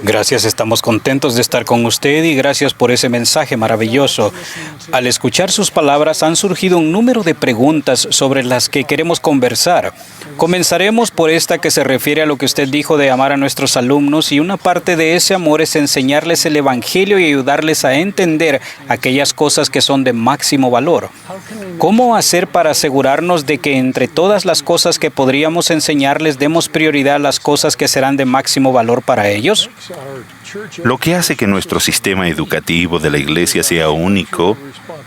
Gracias, estamos contentos de estar con usted y gracias por ese mensaje maravilloso. Al escuchar sus palabras han surgido un número de preguntas sobre las que queremos conversar. Comenzaremos por esta que se refiere a lo que usted dijo de amar a nuestros alumnos, y una parte de ese amor es enseñarles el Evangelio y ayudarles a entender aquellas cosas que son de máximo valor. ¿Cómo hacer para asegurarnos de que entre todas las cosas que podríamos enseñarles demos prioridad a las cosas que serán de máximo valor para ellos? Lo que hace que nuestro sistema educativo de la Iglesia sea único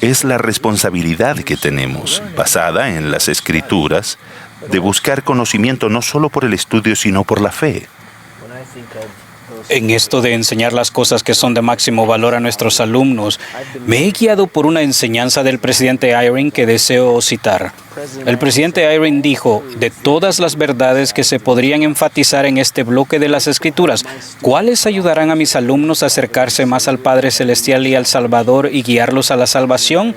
es la responsabilidad que tenemos, basada en las Escrituras, de buscar conocimiento no solo por el estudio, sino por la fe. En esto de enseñar las cosas que son de máximo valor a nuestros alumnos, me he guiado por una enseñanza del presidente Eyring que deseo citar. El presidente Eyring dijo: de todas las verdades que se podrían enfatizar en este bloque de las Escrituras, ¿cuáles ayudarán a mis alumnos a acercarse más al Padre Celestial y al Salvador y guiarlos a la salvación?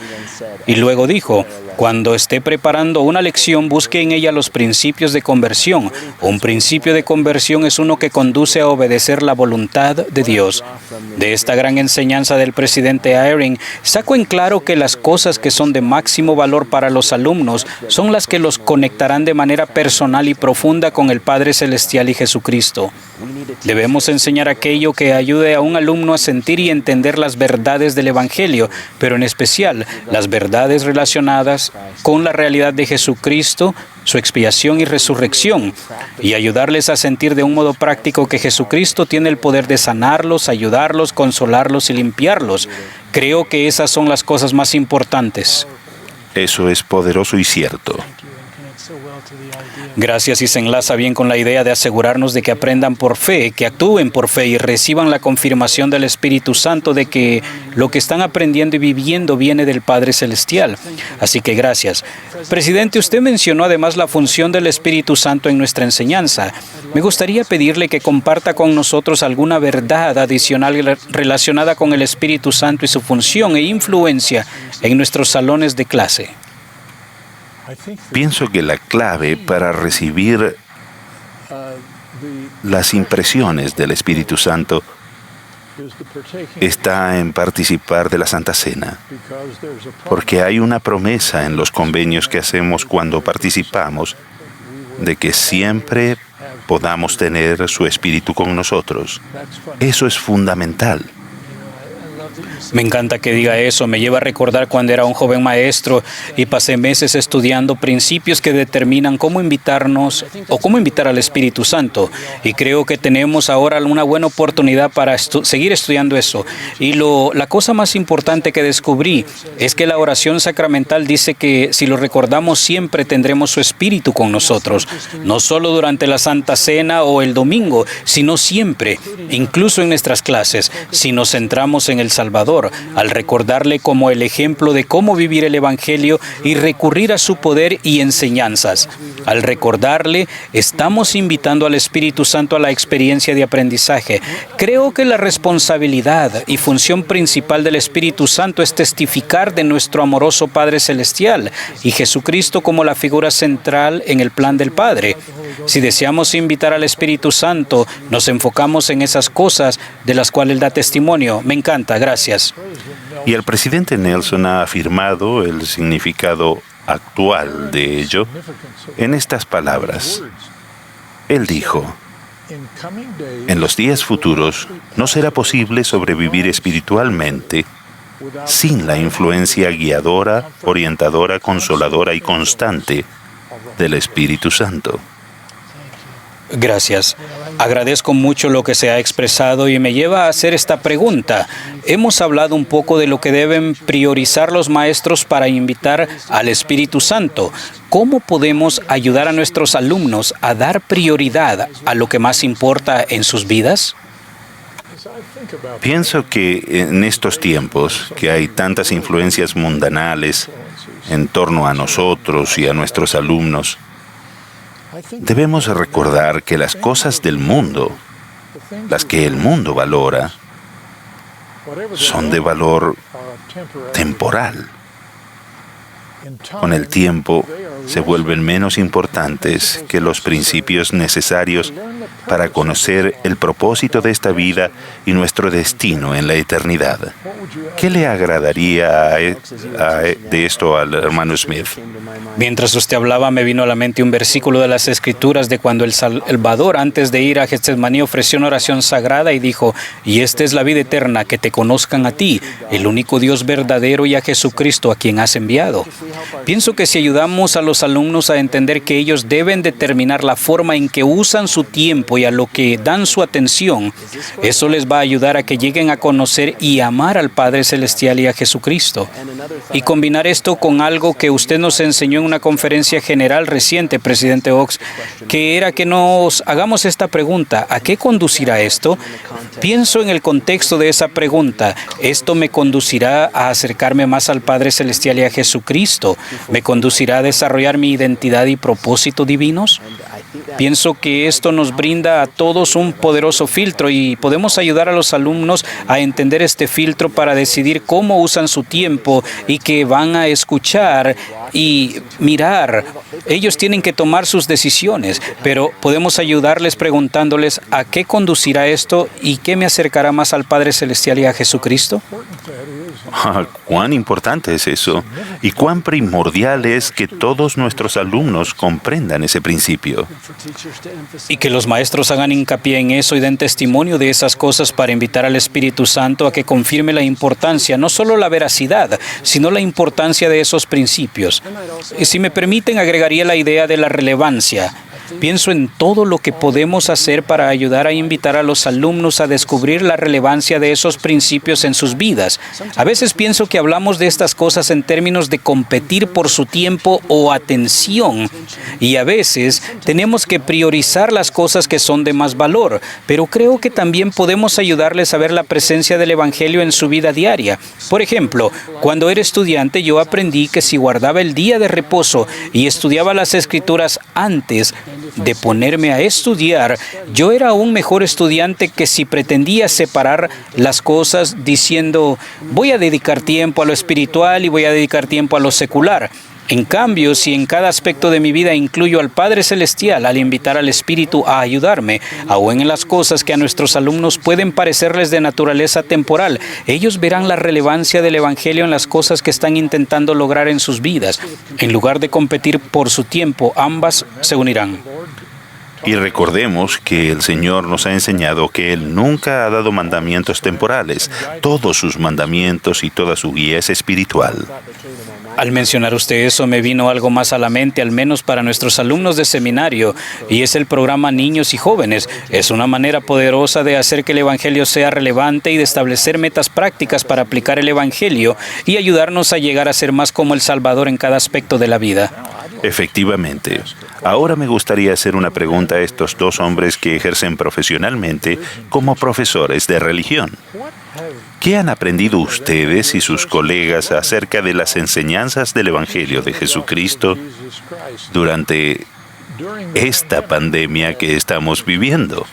Y luego dijo: cuando esté preparando una lección, busque en ella los principios de conversión. Un principio de conversión es uno que conduce a obedecer la voluntad de Dios. De esta gran enseñanza del presidente Eyring, saco en claro que las cosas que son de máximo valor para los alumnos son las que los conectarán de manera personal y profunda con el Padre Celestial y Jesucristo. Debemos enseñar aquello que ayude a un alumno a sentir y entender las verdades del Evangelio, pero en especial las verdades relacionadas con la realidad de Jesucristo, su expiación y resurrección, y ayudarles a sentir de un modo práctico que Jesucristo tiene el poder de sanarlos, ayudarlos, consolarlos y limpiarlos. Creo que esas son las cosas más importantes. Eso es poderoso y cierto. Gracias, y se enlaza bien con la idea de asegurarnos de que aprendan por fe, que actúen por fe y reciban la confirmación del Espíritu Santo de que lo que están aprendiendo y viviendo viene del Padre Celestial. Así que gracias. Presidente, usted mencionó además la función del Espíritu Santo en nuestra enseñanza. Me gustaría pedirle que comparta con nosotros alguna verdad adicional relacionada con el Espíritu Santo y su función e influencia en nuestros salones de clase. Pienso que la clave para recibir las impresiones del Espíritu Santo está en participar de la Santa Cena, porque hay una promesa en los convenios que hacemos cuando participamos de que siempre podamos tener su Espíritu con nosotros. Eso es fundamental. Me encanta que diga eso. Me lleva a recordar cuando era un joven maestro y pasé meses estudiando principios que determinan cómo invitarnos o cómo invitar al Espíritu Santo. Y creo que tenemos ahora una buena oportunidad para seguir estudiando eso. Y la cosa más importante que descubrí es que la oración sacramental dice que si lo recordamos siempre tendremos su Espíritu con nosotros. No solo durante la Santa Cena o el domingo, sino siempre, incluso en nuestras clases, si nos centramos en el Salvador, al recordarle como el ejemplo de cómo vivir el Evangelio y recurrir a su poder y enseñanzas. Al recordarle, estamos invitando al Espíritu Santo a la experiencia de aprendizaje. Creo que la responsabilidad y función principal del Espíritu Santo es testificar de nuestro amoroso Padre Celestial y Jesucristo como la figura central en el plan del Padre. Si deseamos invitar al Espíritu Santo, nos enfocamos en esas cosas de las cuales Él da testimonio. Me encanta, gracias. Y el presidente Nelson ha afirmado el significado actual de ello en estas palabras. Él dijo: en los días futuros no será posible sobrevivir espiritualmente sin la influencia guiadora, orientadora, consoladora y constante del Espíritu Santo. Gracias. Agradezco mucho lo que se ha expresado y me lleva a hacer esta pregunta. Hemos hablado un poco de lo que deben priorizar los maestros para invitar al Espíritu Santo. ¿Cómo podemos ayudar a nuestros alumnos a dar prioridad a lo que más importa en sus vidas? Pienso que en estos tiempos, que hay tantas influencias mundanales en torno a nosotros y a nuestros alumnos, debemos recordar que las cosas del mundo, las que el mundo valora, son de valor temporal. Con el tiempo, se vuelven menos importantes que los principios necesarios para conocer el propósito de esta vida y nuestro destino en la eternidad. ¿Qué le agradaría de esto al hermano Smith? Mientras usted hablaba, me vino a la mente un versículo de las Escrituras de cuando el Salvador, antes de ir a Getsemaní, ofreció una oración sagrada y dijo: y esta es la vida eterna, que te conozcan a ti, el único Dios verdadero, y a Jesucristo, a quien has enviado. Pienso que si ayudamos a los alumnos a entender que ellos deben determinar la forma en que usan su tiempo y a lo que dan su atención, eso les va a ayudar a que lleguen a conocer y amar al Padre Celestial y a Jesucristo. Y combinar esto con algo que usted nos enseñó en una conferencia general reciente, presidente Oaks, que era que nos hagamos esta pregunta: ¿a qué conducirá esto? Pienso en el contexto de esa pregunta: ¿esto me conducirá a acercarme más al Padre Celestial y a Jesucristo? ¿Me conducirá a desarrollar mi identidad y propósito divinos? Pienso que esto nos brinda a todos un poderoso filtro y podemos ayudar a los alumnos a entender este filtro para decidir cómo usan su tiempo y que van a escuchar y mirar. Ellos tienen que tomar sus decisiones, pero podemos ayudarles preguntándoles: ¿a qué conducirá esto y qué me acercará más al Padre Celestial y a Jesucristo? Cuán importante es eso y cuán primordial es que todos nuestros alumnos comprendan ese principio. Y que los maestros hagan hincapié en eso y den testimonio de esas cosas para invitar al Espíritu Santo a que confirme la importancia, no solo la veracidad, sino la importancia de esos principios. Y si me permiten, agregaría la idea de la relevancia. Pienso en todo lo que podemos hacer para ayudar a invitar a los alumnos a descubrir la relevancia de esos principios en sus vidas. A veces pienso que hablamos de estas cosas en términos de competir por su tiempo o atención, y a veces tenemos que priorizar las cosas que son de más valor, pero creo que también podemos ayudarles a ver la presencia del Evangelio en su vida diaria. Por ejemplo, cuando era estudiante, yo aprendí que si guardaba el día de reposo y estudiaba las Escrituras antes de ponerme a estudiar, yo era un mejor estudiante que si pretendía separar las cosas diciendo: voy a dedicar tiempo a lo espiritual y voy a dedicar tiempo a lo secular. En cambio, si en cada aspecto de mi vida incluyo al Padre Celestial al invitar al Espíritu a ayudarme, aún en las cosas que a nuestros alumnos pueden parecerles de naturaleza temporal, ellos verán la relevancia del Evangelio en las cosas que están intentando lograr en sus vidas. En lugar de competir por su tiempo, ambas se unirán. Y recordemos que el Señor nos ha enseñado que Él nunca ha dado mandamientos temporales. Todos sus mandamientos y toda su guía es espiritual. Al mencionar usted eso, me vino algo más a la mente, al menos para nuestros alumnos de seminario, y es el programa Niños y Jóvenes. Es una manera poderosa de hacer que el Evangelio sea relevante y de establecer metas prácticas para aplicar el Evangelio y ayudarnos a llegar a ser más como el Salvador en cada aspecto de la vida. Efectivamente. Ahora me gustaría hacer una pregunta a estos dos hombres que ejercen profesionalmente como profesores de religión. ¿Qué han aprendido ustedes y sus colegas acerca de las enseñanzas del Evangelio de Jesucristo durante esta pandemia que estamos viviendo?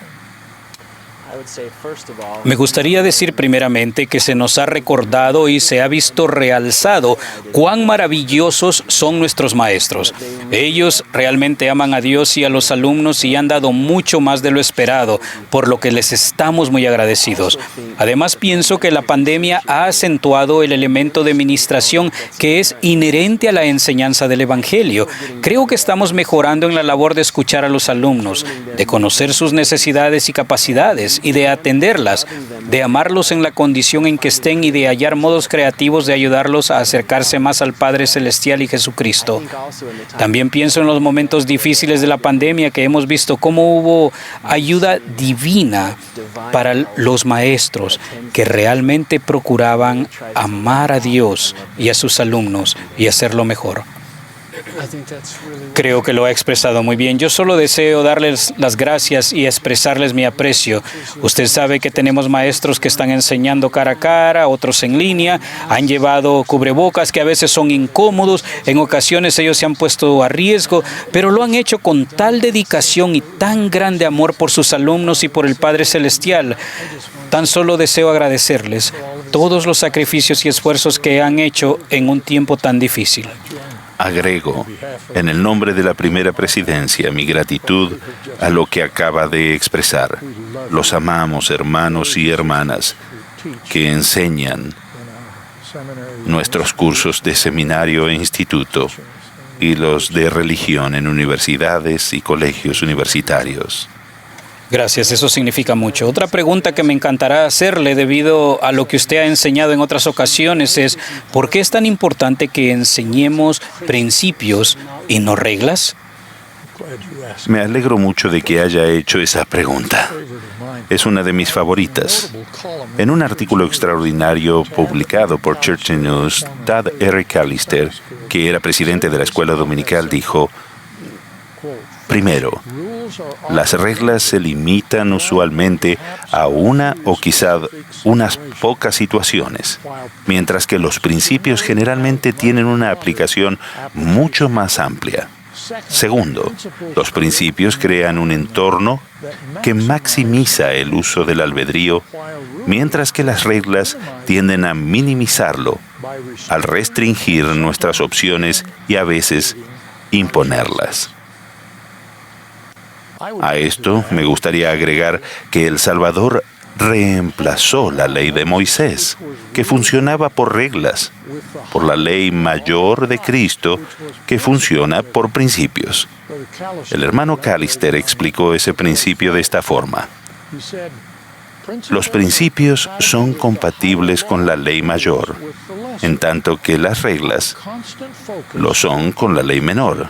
Me gustaría decir primeramente que se nos ha recordado y se ha visto realzado cuán maravillosos son nuestros maestros. Ellos realmente aman a Dios y a los alumnos y han dado mucho más de lo esperado, por lo que les estamos muy agradecidos. Además, pienso que la pandemia ha acentuado el elemento de ministración que es inherente a la enseñanza del Evangelio. Creo que estamos mejorando en la labor de escuchar a los alumnos, de conocer sus necesidades y capacidades y de atenderlas, de amarlos en la condición en que estén y de hallar modos creativos de ayudarlos a acercarse más al Padre Celestial y Jesucristo. También pienso en los momentos difíciles de la pandemia que hemos visto cómo hubo ayuda divina para los maestros que realmente procuraban amar a Dios y a sus alumnos y hacerlo mejor. Creo que lo ha expresado muy bien. Yo solo deseo darles las gracias y expresarles mi aprecio. Usted sabe que tenemos maestros que están enseñando cara a cara, otros en línea, han llevado cubrebocas que a veces son incómodos, en ocasiones ellos se han puesto a riesgo, pero lo han hecho con tal dedicación y tan grande amor por sus alumnos y por el Padre Celestial. Tan solo deseo agradecerles todos los sacrificios y esfuerzos que han hecho en un tiempo tan difícil. Agrego, en el nombre de la primera presidencia, mi gratitud a lo que acaba de expresar. Los amamos, hermanos y hermanas, que enseñan nuestros cursos de seminario e instituto y los de religión en universidades y colegios universitarios. Gracias, eso significa mucho. Otra pregunta que me encantará hacerle debido a lo que usted ha enseñado en otras ocasiones es, ¿por qué es tan importante que enseñemos principios y no reglas? Me alegro mucho de que haya hecho esa pregunta. Es una de mis favoritas. En un artículo extraordinario publicado por Church News, Tad R. Callister, que era presidente de la escuela dominical, dijo, primero, las reglas se limitan usualmente a una o quizá unas pocas situaciones, mientras que los principios generalmente tienen una aplicación mucho más amplia. Segundo, los principios crean un entorno que maximiza el uso del albedrío, mientras que las reglas tienden a minimizarlo al restringir nuestras opciones y a veces imponerlas. A esto me gustaría agregar que El Salvador reemplazó la ley de Moisés, que funcionaba por reglas, por la ley mayor de Cristo, que funciona por principios. El hermano Callister explicó ese principio de esta forma. Los principios son compatibles con la ley mayor, en tanto que las reglas lo son con la ley menor.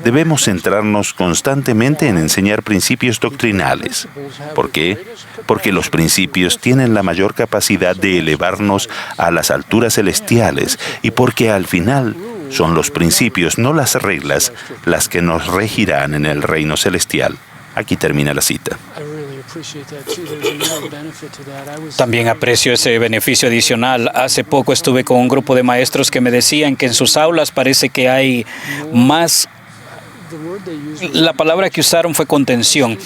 Debemos centrarnos constantemente en enseñar principios doctrinales. ¿Por qué? Porque los principios tienen la mayor capacidad de elevarnos a las alturas celestiales y porque al final son los principios, no las reglas, las que nos regirán en el reino celestial. Aquí termina la cita. También aprecio ese beneficio adicional. Hace poco estuve con un grupo de maestros que me decían que en sus aulas parece que hay más. La palabra que usaron fue contención.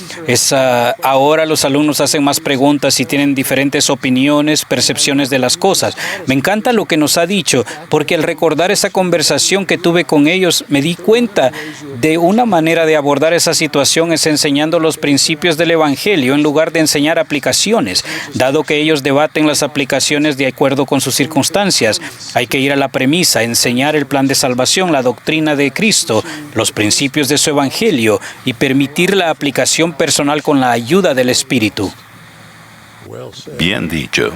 Ahora los alumnos hacen más preguntas y tienen diferentes opiniones, percepciones de las cosas. Me encanta lo que nos ha dicho, porque al recordar esa conversación que tuve con ellos, me di cuenta de una manera de abordar esa situación es enseñando los principios del Evangelio en lugar de enseñar aplicaciones. Dado que ellos debaten las aplicaciones de acuerdo con sus circunstancias, hay que ir a la premisa, enseñar el plan de salvación, la doctrina de Cristo, los principios de su Evangelio y permitir la aplicación personal con la ayuda del Espíritu. Bien dicho.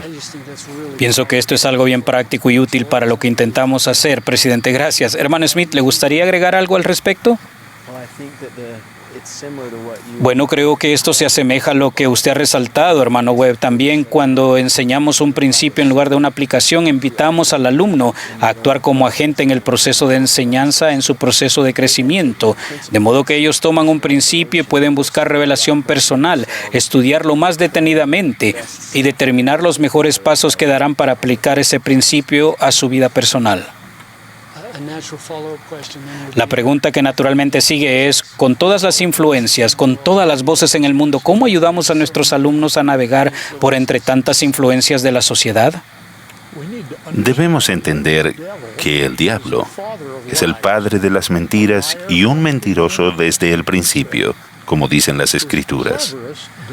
Pienso que esto es algo bien práctico y útil para lo que intentamos hacer, presidente. Gracias. Hermano Smith, ¿le gustaría agregar algo al respecto? Bueno, creo que esto se asemeja a lo que usted ha resaltado, hermano Webb. También cuando enseñamos un principio en lugar de una aplicación, invitamos al alumno a actuar como agente en el proceso de enseñanza, en su proceso de crecimiento. De modo que ellos toman un principio y pueden buscar revelación personal, estudiarlo más detenidamente y determinar los mejores pasos que darán para aplicar ese principio a su vida personal. La pregunta que naturalmente sigue es, con todas las influencias, con todas las voces en el mundo, ¿cómo ayudamos a nuestros alumnos a navegar por entre tantas influencias de la sociedad? Debemos entender que el diablo es el padre de las mentiras y un mentiroso desde el principio, como dicen las Escrituras.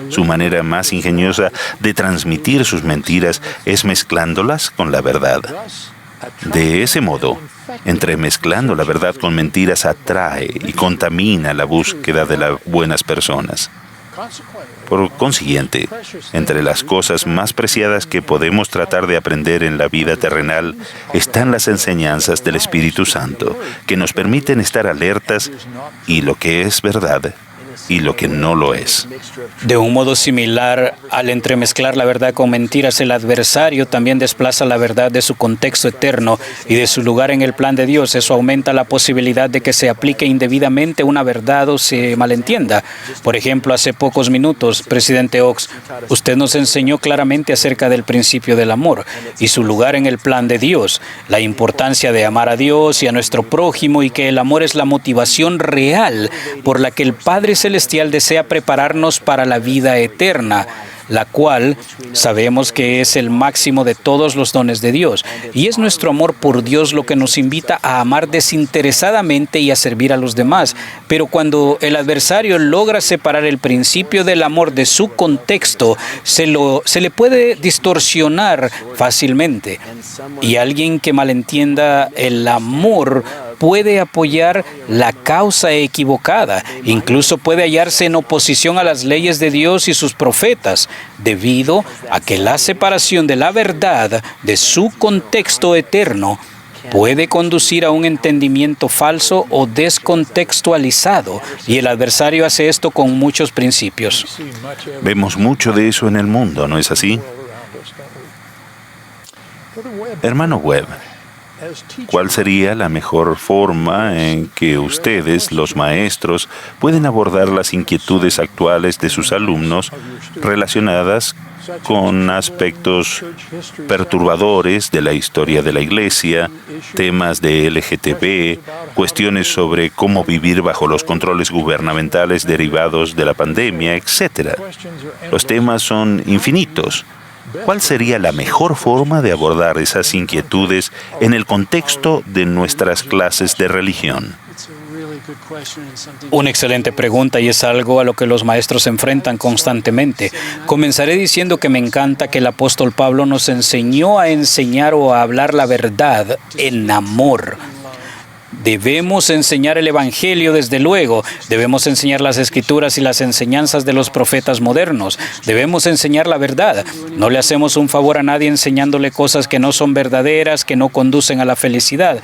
Su manera más ingeniosa de transmitir sus mentiras es mezclándolas con la verdad. De ese modo, entremezclando la verdad con mentiras atrae y contamina la búsqueda de las buenas personas. Por consiguiente, entre las cosas más preciadas que podemos tratar de aprender en la vida terrenal están las enseñanzas del Espíritu Santo, que nos permiten estar alertas y lo que es verdad y lo que no lo es. De un modo similar, al entremezclar la verdad con mentiras, el adversario también desplaza la verdad de su contexto eterno y de su lugar en el plan de Dios. Eso aumenta la posibilidad de que se aplique indebidamente una verdad o se malentienda. Por ejemplo, hace pocos minutos, presidente Oaks, usted nos enseñó claramente acerca del principio del amor y su lugar en el plan de Dios, la importancia de amar a Dios y a nuestro prójimo y que el amor es la motivación real por la que el Padre Celestial desea prepararnos para la vida eterna. la cual sabemos que es el máximo de todos los dones de Dios. Y es nuestro amor por Dios lo que nos invita a amar desinteresadamente y a servir a los demás. Pero cuando el adversario logra separar el principio del amor de su contexto, se le puede distorsionar fácilmente. Y alguien que malentienda el amor puede apoyar la causa equivocada, incluso puede hallarse en oposición a las leyes de Dios y sus profetas, debido a que la separación de la verdad de su contexto eterno puede conducir a un entendimiento falso o descontextualizado, y el adversario hace esto con muchos principios. Vemos mucho de eso en el mundo, ¿no es así? Hermano Webb, ¿cuál sería la mejor forma en que ustedes, los maestros, pueden abordar las inquietudes actuales de sus alumnos relacionadas con aspectos perturbadores de la historia de la Iglesia, temas de LGTB, cuestiones sobre cómo vivir bajo los controles gubernamentales derivados de la pandemia, etc.? Los temas son infinitos. ¿Cuál sería la mejor forma de abordar esas inquietudes en el contexto de nuestras clases de religión? Una excelente pregunta, y es algo a lo que los maestros se enfrentan constantemente. Comenzaré diciendo que me encanta que el apóstol Pablo nos enseñó a enseñar o a hablar la verdad en amor. Debemos enseñar el Evangelio, desde luego. Debemos enseñar las Escrituras y las enseñanzas de los profetas modernos. Debemos enseñar la verdad. No le hacemos un favor a nadie enseñándole cosas que no son verdaderas, que no conducen a la felicidad.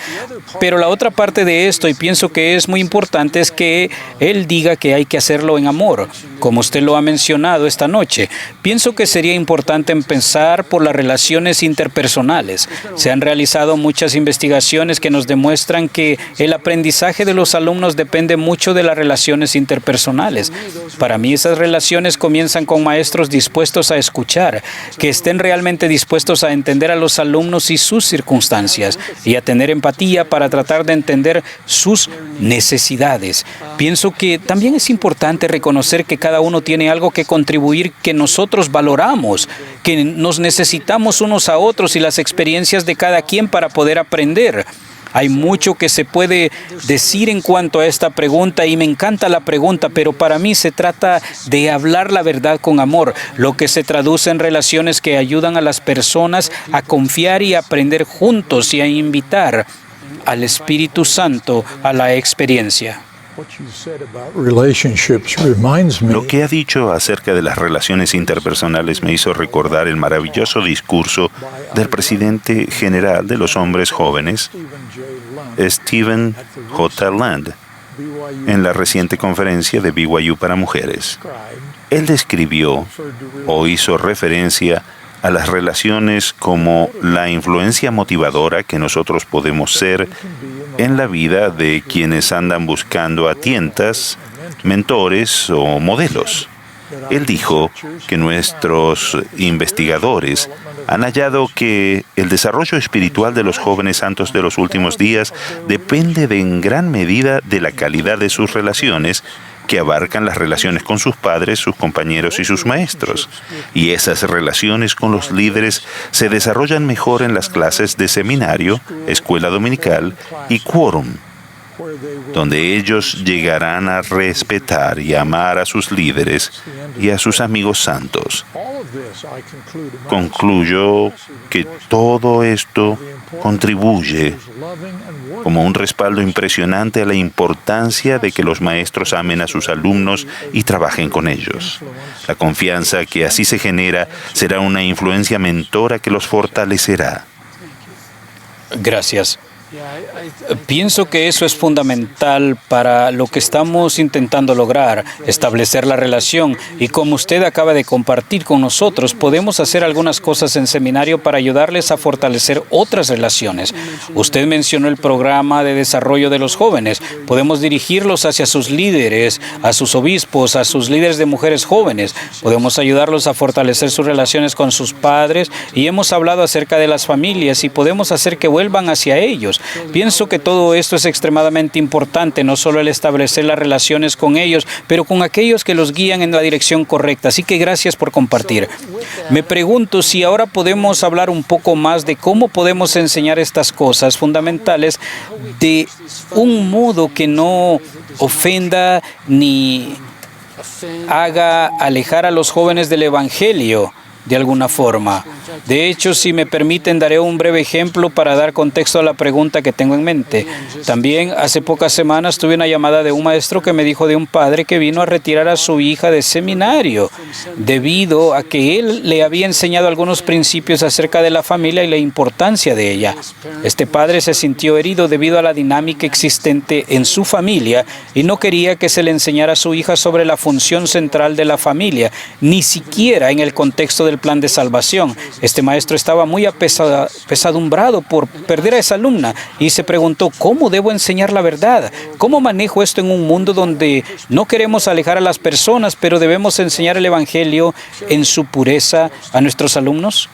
Pero la otra parte de esto, y pienso que es muy importante, es que él diga que hay que hacerlo en amor, como usted lo ha mencionado esta noche. Pienso que sería importante empezar por las relaciones interpersonales. Se han realizado muchas investigaciones que nos demuestran que el aprendizaje de los alumnos depende mucho de las relaciones interpersonales. Para mí, esas relaciones comienzan con maestros dispuestos a escuchar, que estén realmente dispuestos a entender a los alumnos y sus circunstancias, y a tener empatía para tratar de entender sus necesidades. Pienso que también es importante reconocer que cada uno tiene algo que contribuir, que nosotros valoramos, que nos necesitamos unos a otros y las experiencias de cada quien para poder aprender. Hay mucho que se puede decir en cuanto a esta pregunta, y me encanta la pregunta, pero para mí se trata de hablar la verdad con amor, lo que se traduce en relaciones que ayudan a las personas a confiar y aprender juntos, y a invitar al Espíritu Santo a la experiencia. Lo que ha dicho acerca de las relaciones interpersonales me hizo recordar el maravilloso discurso del presidente general de los hombres jóvenes, Stephen J. Land, en la reciente conferencia de BYU para mujeres. Él describió o hizo referencia a las relaciones como la influencia motivadora que nosotros podemos ser en la vida de quienes andan buscando a tientas, mentores o modelos. Él dijo que nuestros investigadores han hallado que el desarrollo espiritual de los jóvenes santos de los últimos días depende en gran medida de la calidad de sus relaciones, que abarcan las relaciones con sus padres, sus compañeros y sus maestros. Y esas relaciones con los líderes se desarrollan mejor en las clases de seminario, escuela dominical y quórum, donde ellos llegarán a respetar y amar a sus líderes y a sus amigos santos. Concluyo que todo esto contribuye como un respaldo impresionante a la importancia de que los maestros amen a sus alumnos y trabajen con ellos. La confianza que así se genera será una influencia mentora que los fortalecerá. Gracias. Pienso que eso es fundamental para lo que estamos intentando lograr, establecer la relación, y como usted acaba de compartir con nosotros, podemos hacer algunas cosas en seminario para ayudarles a fortalecer otras relaciones. Usted mencionó el programa de desarrollo de los jóvenes. Podemos dirigirlos hacia sus líderes, a sus obispos, a sus líderes de mujeres jóvenes. Podemos ayudarlos a fortalecer sus relaciones con sus padres, y hemos hablado acerca de las familias, y podemos hacer que vuelvan hacia ellos. hijos. Pienso que todo esto es extremadamente importante, no solo el establecer las relaciones con ellos, pero con aquellos que los guían en la dirección correcta. Así que gracias por compartir. Me pregunto si ahora podemos hablar un poco más de cómo podemos enseñar estas cosas fundamentales de un modo que no ofenda ni haga alejar a los jóvenes del Evangelio de alguna forma. De hecho, si me permiten, daré un breve ejemplo para dar contexto a la pregunta que tengo en mente. También hace pocas semanas tuve una llamada de un maestro que me dijo de un padre que vino a retirar a su hija de seminario debido a que él le había enseñado algunos principios acerca de la familia y la importancia de ella. Este padre se sintió herido debido a la dinámica existente en su familia y no quería que se le enseñara a su hija sobre la función central de la familia, ni siquiera en el contexto del plan de salvación. Este maestro estaba muy apesadumbrado por perder a esa alumna y se preguntó, ¿cómo debo enseñar la verdad? ¿Cómo manejo esto en un mundo donde no queremos alejar a las personas, pero debemos enseñar el Evangelio en su pureza a nuestros alumnos?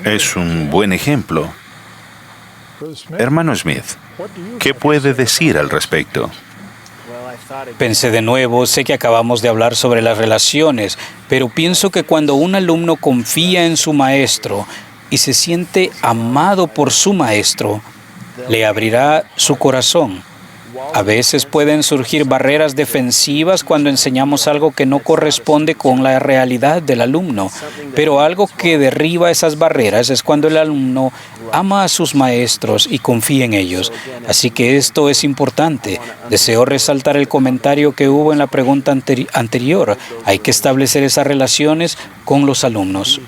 Es un buen ejemplo. Hermano Smith, ¿qué puede decir al respecto? Pensé de nuevo, sé que acabamos de hablar sobre las relaciones, pero pienso que cuando un alumno confía en su maestro y se siente amado por su maestro, le abrirá su corazón. A veces pueden surgir barreras defensivas cuando enseñamos algo que no corresponde con la realidad del alumno, pero algo que derriba esas barreras es cuando el alumno ama a sus maestros y confía en ellos. Así que esto es importante. Deseo resaltar el comentario que hubo en la pregunta anterior. Hay que establecer esas relaciones con los alumnos.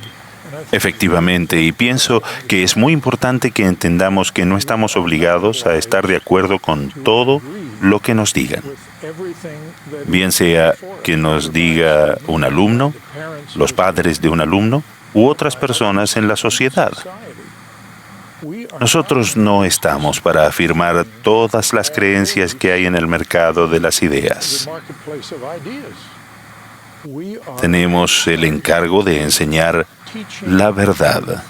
Efectivamente, y pienso que es muy importante que entendamos que no estamos obligados a estar de acuerdo con todo lo que nos digan. Bien sea que nos diga un alumno, los padres de un alumno, u otras personas en la sociedad. Nosotros no estamos para afirmar todas las creencias que hay en el mercado de las ideas. Tenemos el encargo de enseñar la verdad.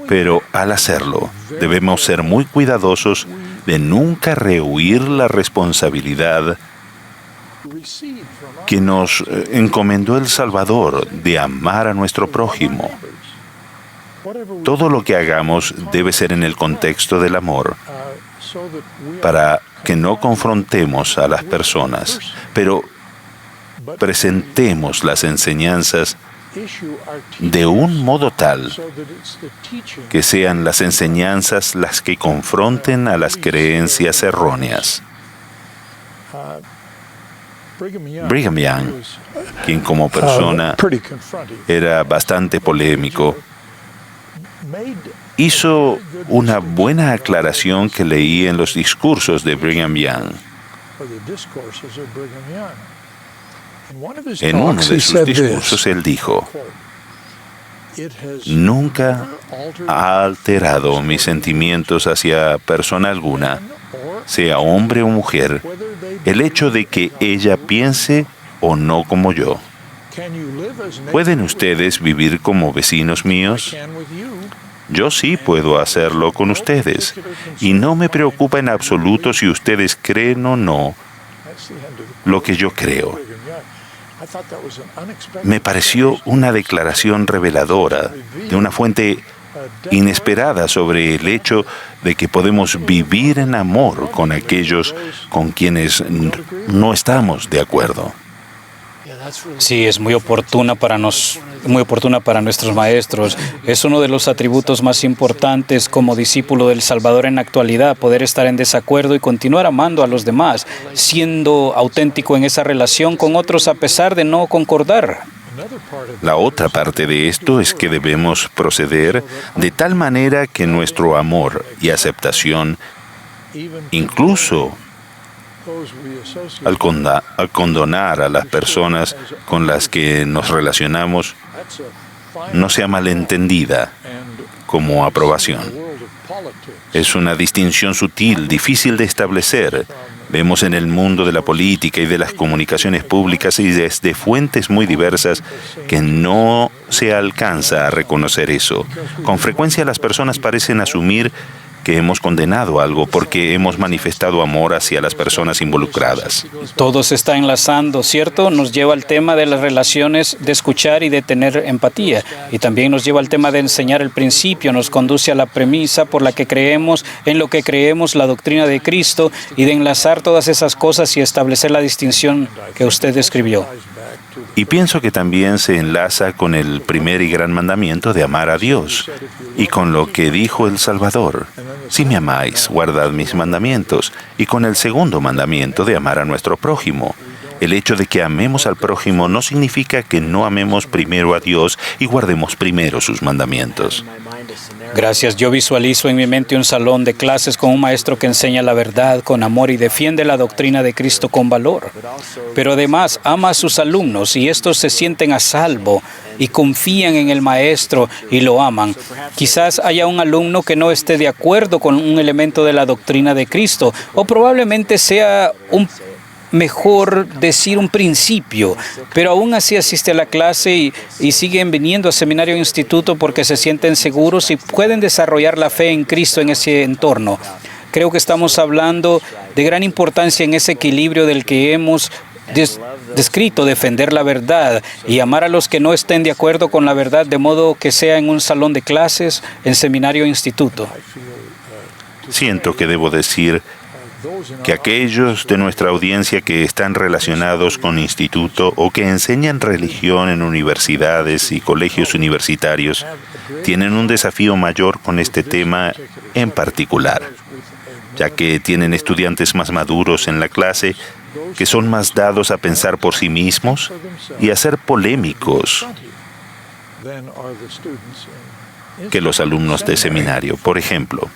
Pero al hacerlo, debemos ser muy cuidadosos de nunca rehuir la responsabilidad que nos encomendó el Salvador de amar a nuestro prójimo. Todo lo que hagamos debe ser en el contexto del amor, para que no confrontemos a las personas, pero presentemos las enseñanzas de un modo tal que sean las enseñanzas las que confronten a las creencias erróneas. Brigham Young, quien como persona era bastante polémico, hizo una buena aclaración que leí en los discursos de Brigham Young. En uno de sus discursos él dijo, nunca ha alterado mis sentimientos hacia persona alguna, sea hombre o mujer, el hecho de que ella piense o no como yo. ¿Pueden ustedes vivir como vecinos míos? Yo sí puedo hacerlo con ustedes, y no me preocupa en absoluto si ustedes creen o no lo que yo creo. Me pareció una declaración reveladora de una fuente inesperada sobre el hecho de que podemos vivir en amor con aquellos con quienes no estamos de acuerdo. Sí, es muy oportuna para nuestros maestros. Es uno de los atributos más importantes como discípulo del Salvador en la actualidad, poder estar en desacuerdo y continuar amando a los demás, siendo auténtico en esa relación con otros a pesar de no concordar. La otra parte de esto es que debemos proceder de tal manera que nuestro amor y aceptación, incluso al condonar a las personas con las que nos relacionamos, no sea malentendida como aprobación. Es una distinción sutil, difícil de establecer, Vemos en el mundo de la política y de las comunicaciones públicas y desde fuentes muy diversas que no se alcanza a reconocer eso. Con frecuencia las personas parecen asumir que hemos condenado algo porque hemos manifestado amor hacia las personas involucradas. Todo se está enlazando, ¿cierto? Nos lleva al tema de las relaciones, de escuchar y de tener empatía. Y también nos lleva al tema de enseñar el principio, nos conduce a la premisa por la que creemos, en lo que creemos, la doctrina de Cristo, y de enlazar todas esas cosas y establecer la distinción que usted describió. Y pienso que también se enlaza con el primer y gran mandamiento de amar a Dios y con lo que dijo el Salvador: si me amáis, guardad mis mandamientos, y con el segundo mandamiento de amar a nuestro prójimo. El hecho de que amemos al prójimo no significa que no amemos primero a Dios y guardemos primero sus mandamientos. Gracias. Yo visualizo en mi mente un salón de clases con un maestro que enseña la verdad con amor y defiende la doctrina de Cristo con valor. Pero además ama a sus alumnos y estos se sienten a salvo y confían en el maestro y lo aman. Quizás haya un alumno que no esté de acuerdo con un elemento de la doctrina de Cristo, o probablemente sea mejor decir un principio, pero aún así asiste a la clase y siguen viniendo a seminario e instituto porque se sienten seguros y pueden desarrollar la fe en Cristo en ese entorno. Creo que estamos hablando de gran importancia en ese equilibrio del que hemos descrito, defender la verdad y amar a los que no estén de acuerdo con la verdad, de modo que sea en un salón de clases, en seminario e instituto. Siento que debo decir que aquellos de nuestra audiencia que están relacionados con instituto o que enseñan religión en universidades y colegios universitarios tienen un desafío mayor con este tema en particular, ya que tienen estudiantes más maduros en la clase que son más dados a pensar por sí mismos y a ser polémicos que los alumnos de seminario, por ejemplo.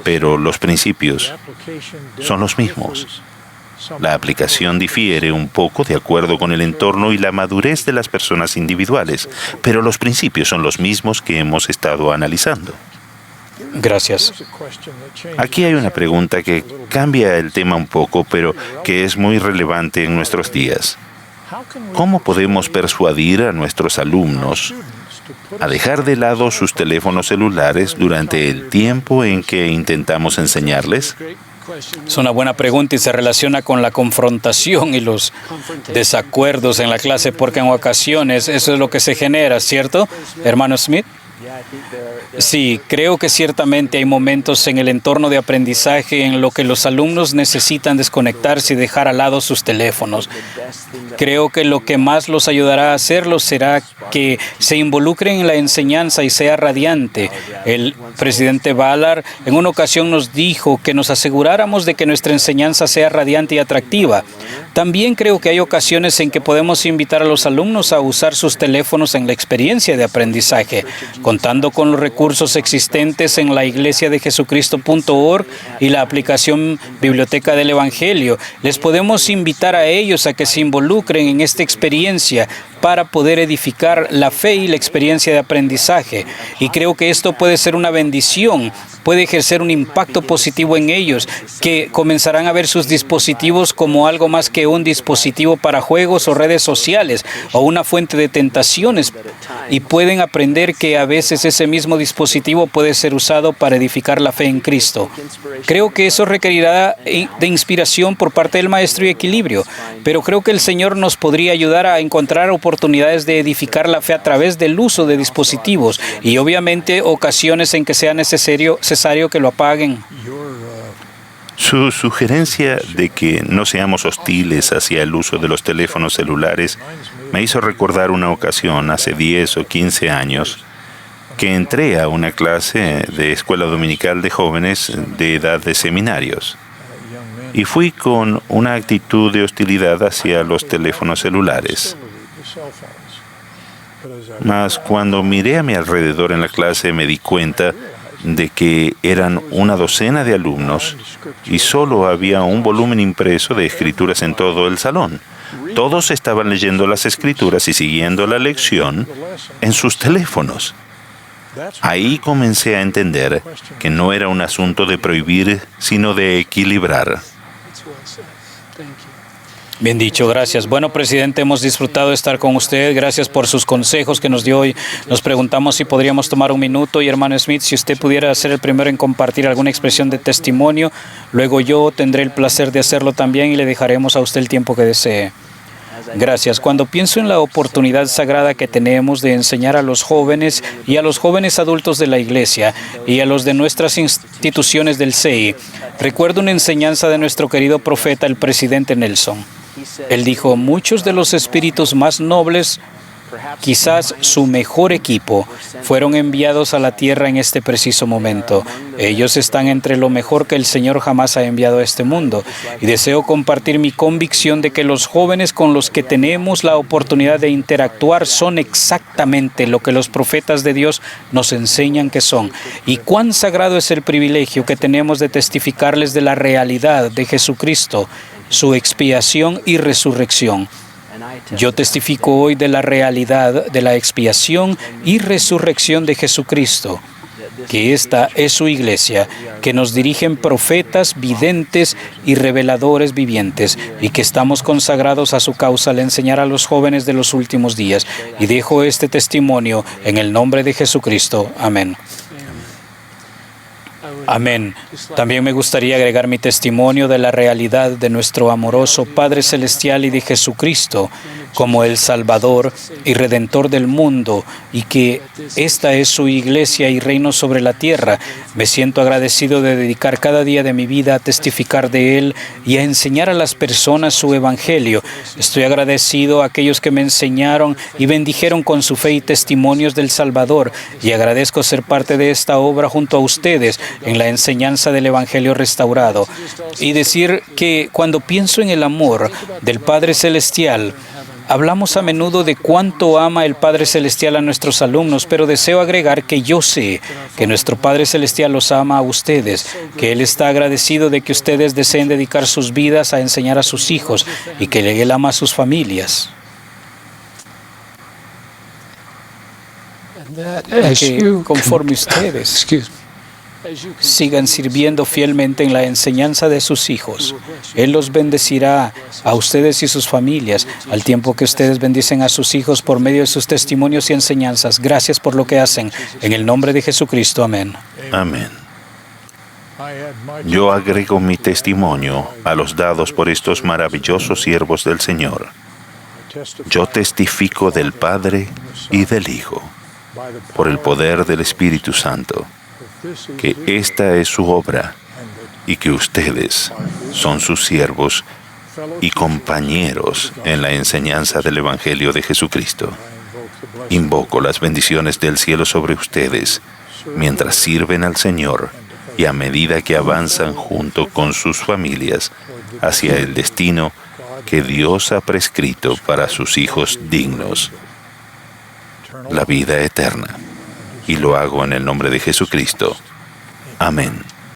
Pero los principios son los mismos. La aplicación difiere un poco de acuerdo con el entorno y la madurez de las personas individuales, pero los principios son los mismos que hemos estado analizando. Gracias. Aquí hay una pregunta que cambia el tema un poco, pero que es muy relevante en nuestros días. ¿Cómo podemos persuadir a nuestros alumnos a dejar de lado sus teléfonos celulares durante el tiempo en que intentamos enseñarles? Es una buena pregunta y se relaciona con la confrontación y los desacuerdos en la clase, porque en ocasiones eso es lo que se genera, ¿cierto, hermano Smith? Sí, creo que ciertamente hay momentos en el entorno de aprendizaje en lo que los alumnos necesitan desconectarse y dejar al lado sus teléfonos. Creo que lo que más los ayudará a hacerlo será que se involucren en la enseñanza y sea radiante. El presidente Ballard en una ocasión nos dijo que nos aseguráramos de que nuestra enseñanza sea radiante y atractiva. También creo que hay ocasiones en que podemos invitar a los alumnos a usar sus teléfonos en la experiencia de aprendizaje, contando con los recursos existentes en la iglesiadejesucristo.org y la aplicación Biblioteca del Evangelio. Les podemos invitar a ellos a que se involucren en esta experiencia para poder edificar la fe y la experiencia de aprendizaje. Y creo que esto puede ser una bendición, puede ejercer un impacto positivo en ellos, que comenzarán a ver sus dispositivos como algo más que un dispositivo para juegos o redes sociales o una fuente de tentaciones, y pueden aprender que a veces ese mismo dispositivo puede ser usado para edificar la fe en Cristo. Creo que eso requerirá de inspiración por parte del maestro y equilibrio, pero creo que el Señor nos podría ayudar a encontrar oportunidades de edificar la fe a través del uso de dispositivos y obviamente ocasiones en que sea necesario que lo apaguen. Su sugerencia de que no seamos hostiles hacia el uso de los teléfonos celulares me hizo recordar una ocasión hace 10 o 15 años que entré a una clase de escuela dominical de jóvenes de edad de seminarios y fui con una actitud de hostilidad hacia los teléfonos celulares. Mas cuando miré a mi alrededor en la clase me di cuenta de que eran una docena de alumnos y solo había un volumen impreso de escrituras en todo el salón. Todos estaban leyendo las escrituras y siguiendo la lección en sus teléfonos. Ahí comencé a entender que no era un asunto de prohibir, sino de equilibrar. Bien dicho, gracias. Bueno, presidente, hemos disfrutado de estar con usted. Gracias por sus consejos que nos dio hoy. Nos preguntamos si podríamos tomar un minuto. Y hermano Smith, si usted pudiera ser el primero en compartir alguna expresión de testimonio, luego yo tendré el placer de hacerlo también y le dejaremos a usted el tiempo que desee. Gracias. Cuando pienso en la oportunidad sagrada que tenemos de enseñar a los jóvenes y a los jóvenes adultos de la Iglesia y a los de nuestras instituciones del CEI, recuerdo una enseñanza de nuestro querido profeta, el presidente Nelson. Él dijo, muchos de los espíritus más nobles, quizás su mejor equipo, fueron enviados a la tierra en este preciso momento. Ellos están entre lo mejor que el Señor jamás ha enviado a este mundo. Y deseo compartir mi convicción de que los jóvenes con los que tenemos la oportunidad de interactuar son exactamente lo que los profetas de Dios nos enseñan que son. Y cuán sagrado es el privilegio que tenemos de testificarles de la realidad de Jesucristo, su expiación y resurrección. Yo testifico hoy de la realidad de la expiación y resurrección de Jesucristo, que esta es su iglesia, que nos dirigen profetas, videntes y reveladores vivientes, y que estamos consagrados a su causa al enseñar a los jóvenes de los últimos días. Y dejo este testimonio en el nombre de Jesucristo. Amén. Amén. También me gustaría agregar mi testimonio de la realidad de nuestro amoroso Padre Celestial y de Jesucristo como el Salvador y Redentor del mundo, y que esta es su iglesia y reino sobre la tierra. Me siento agradecido de dedicar cada día de mi vida a testificar de Él y a enseñar a las personas su evangelio. Estoy agradecido a aquellos que me enseñaron y bendijeron con su fe y testimonios del Salvador, y agradezco ser parte de esta obra junto a ustedes en la enseñanza del Evangelio restaurado. Y decir que cuando pienso en el amor del Padre Celestial, hablamos a menudo de cuánto ama el Padre Celestial a nuestros alumnos, pero deseo agregar que yo sé que nuestro Padre Celestial los ama a ustedes, que Él está agradecido de que ustedes deseen dedicar sus vidas a enseñar a sus hijos y que Él ama a sus familias. Que conforme ustedes sigan sirviendo fielmente en la enseñanza de sus hijos, Él los bendecirá a ustedes y sus familias, al tiempo que ustedes bendicen a sus hijos por medio de sus testimonios y enseñanzas. Gracias por lo que hacen. En el nombre de Jesucristo. Amén. Amén. Yo agrego mi testimonio a los dados por estos maravillosos siervos del Señor. Yo testifico del Padre y del Hijo, por el poder del Espíritu Santo, que esta es su obra y que ustedes son sus siervos y compañeros en la enseñanza del Evangelio de Jesucristo. Invoco las bendiciones del cielo sobre ustedes mientras sirven al Señor y a medida que avanzan junto con sus familias hacia el destino que Dios ha prescrito para sus hijos dignos, la vida eterna. Y lo hago en el nombre de Jesucristo. Amén.